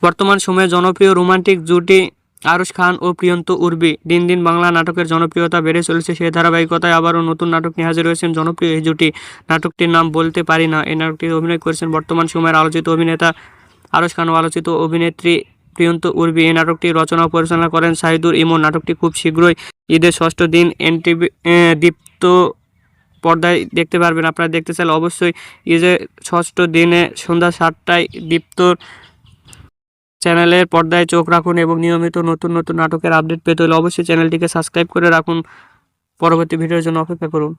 বর্তমান সময়ে জনপ্রিয় রোমান্টিক জুটি আরশ খান ও প্রিয়ন্ত উর্বি। দিন দিন বাংলা নাটকের জনপ্রিয়তা বেড়ে চলেছে, সেই ধারাবাহিকতায় আবারও নতুন নাটক নিয়ে হাজির হয়েছেন জনপ্রিয় এই জুটি। নাটকটির নাম বলতে পারি না। এই নাটকটিতে অভিনয় করেছেন বর্তমান সময়ের আলোচিত অভিনেতা আরশ খান ও আলোচিত অভিনেত্রী প্রিয়ন্ত উর্বি। এই নাটকটি রচনা ও পরিচালনা করেন শাহিদুর ইমন। নাটকটি খুব শীঘ্রই ঈদের ষষ্ঠ দিন এনটিভি দীপ্ত পর্দায় দেখতে পারবেন। আপনারা দেখতে চাইলে অবশ্যই ঈদের ষষ্ঠ দিনে সন্ধ্যা 7টায় দীপ্তর চ্যানেলের পর্দায় চোখ রাখুন এবং নিয়মিত নতুন নতুন নাটকের আপডেট পেতে হলে অবশ্যই চ্যানেলটিকে সাবস্ক্রাইব করে রাখুন। পরবর্তী ভিডিওর জন্য অপেক্ষা করুন।